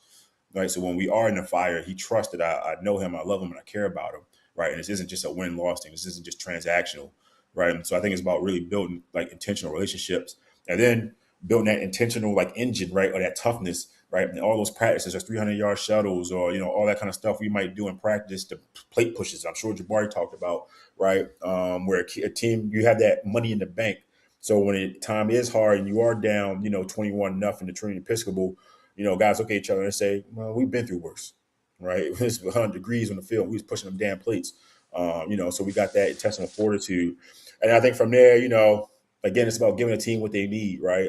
right? So when we are in the fire, he trusts that I know him, I love him, and I care about him, right? And this isn't just a win-loss thing. This isn't just transactional, right? And so I think it's about really building intentional relationships. And then building that intentional engine, right, or that toughness, right, and all those practices, those 300-yard shuttles, or all that kind of stuff we might do in practice, the plate pushes. I'm sure Jabari talked about, right, where a team you have that money in the bank. So when time is hard and you are down, 21-0 in the Trinity Episcopal, guys look at each other and say, well, we've been through worse, right? It's 100 degrees on the field. We was pushing them damn plates, so we got that intestinal fortitude, and I think from there, again, it's about giving a team what they need, right?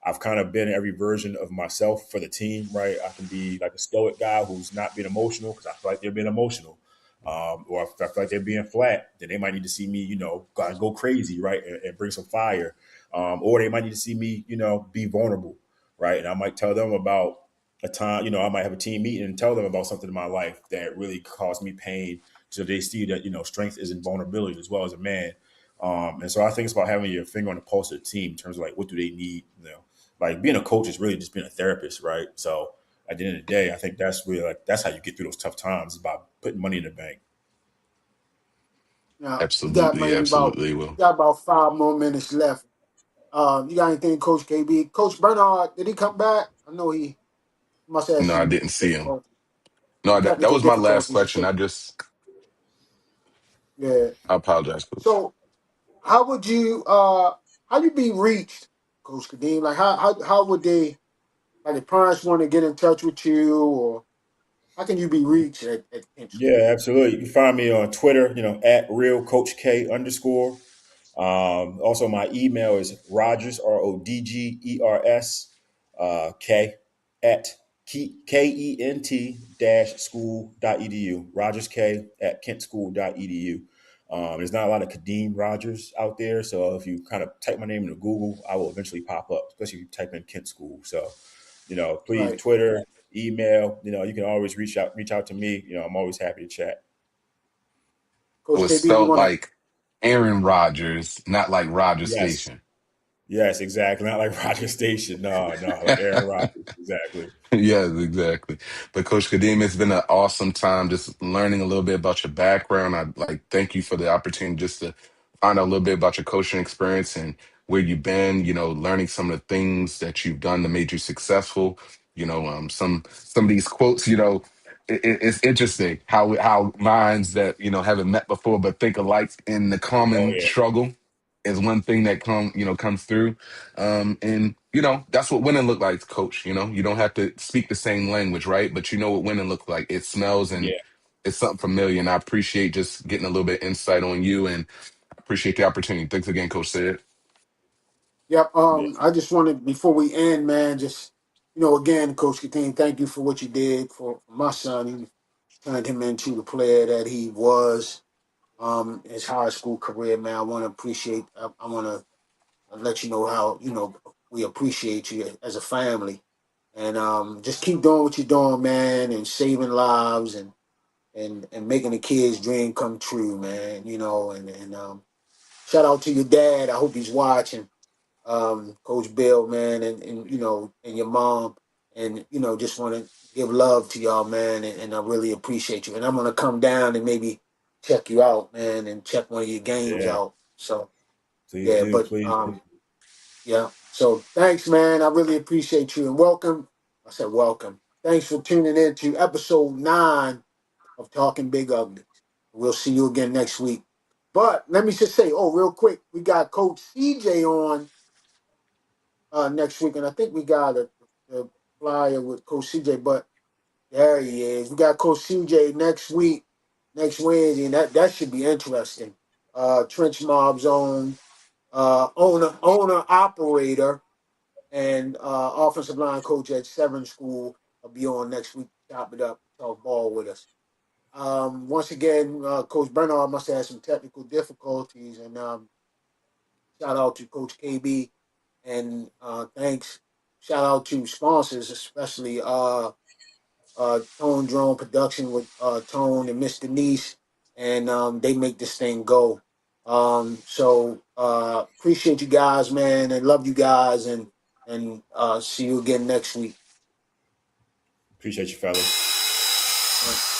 I've kind of been every version of myself for the team, right? I can be like a stoic guy who's not being emotional because I feel like they're being emotional. Or if I feel like they're being flat, then they might need to see me, go crazy, right? And bring some fire. Or they might need to see me, be vulnerable, right? And I might tell them about a time, I might have a team meeting and tell them about something in my life that really caused me pain. So they see that, strength is in vulnerability as well as a man. And so I think it's about having your finger on the pulse of the team in terms of what do they need, being a coach is really just being a therapist, right? So at the end of the day, I think that's really that's how you get through those tough times, is by putting money in the bank. Now Absolutely, absolutely will. got about 5 more minutes left. You got anything, Coach KB? Coach Bernard, did he come back? I know he must have No, I some didn't see him. difficulties. No, that Technical was my last difficulties. question. Yeah. I apologize, Coach. So how would you how you be reached, Coach Kadeem? Like how would they, like, if parents want to get in touch with you, or how can you be reached at Kent School? Yeah, absolutely. You can find me on Twitter, at real Coach K _. Also, my email is Rogers, RODGERS, K at KENT-school.edu. Rogers K at kentschool.edu. There's not a lot of Kadeem Rogers out there, so if you kind of type my name into Google, I will eventually pop up, especially if you type in Kent School. So, please, Right. Twitter, email, you can always reach out to me. I'm always happy to chat. Coach Was KB, you spelled want to? like Aaron Rodgers, not like Roger Yes. Station. Yes, exactly. Not like Roger Station. No, like Aaron Rodgers. Exactly. Yes, exactly. But Coach Kadeem, it's been an awesome time just learning a little bit about your background. I like thank you for the opportunity just to find out a little bit about your coaching experience and where you've been, learning some of the things that you've done that made you successful. Some of these quotes, it's interesting how minds that, haven't met before but think alike in the Oh common yeah. struggle is one thing that comes through. And that's what winning look like, coach. You don't have to speak the same language, right? But you know what winning looks like. It smells and Yeah. it's something familiar. And I appreciate just getting a little bit of insight on you and appreciate the opportunity. Thanks again, Coach Sid. Yep. Yeah. I just wanted, before we end, man, just, again, Coach Kadeem, thank you for what you did for my son. You turned him into the player that he was. His high school career, man. I want to appreciate. I want to let you know how we appreciate you as a family, and just keep doing what you're doing, man, and saving lives and making the kids' dream come true, man. And shout out to your dad. I hope he's watching, Coach Bill, man, and your mom, and just want to give love to y'all, man, and I really appreciate you. And I'm gonna come down and maybe check you out, man, and check one of your games Yeah. out. So Please yeah, do. but Please do. yeah. So thanks, man. I really appreciate you and welcome. I said welcome. Thanks for tuning in to episode 9 of Talking Big Ugly. We'll see you again next week. But let me just say, real quick, we got Coach CJ on next week, and I think we got a flyer with Coach CJ. But there he is. We got Coach CJ next week, next Wednesday, and that should be interesting. Trench Mob Zone, owner operator, and offensive line coach at Severn School will be on next week to chop it up, talk ball with us. Once again, Coach Bernard must have had some technical difficulties, and shout out to Coach KB, and thanks. Shout out to sponsors, especially Tone Drone Production with Tone and Miss Denise, and they make this thing go. So appreciate you guys, man, and love you guys, and see you again next week. Appreciate you, fellas. All right.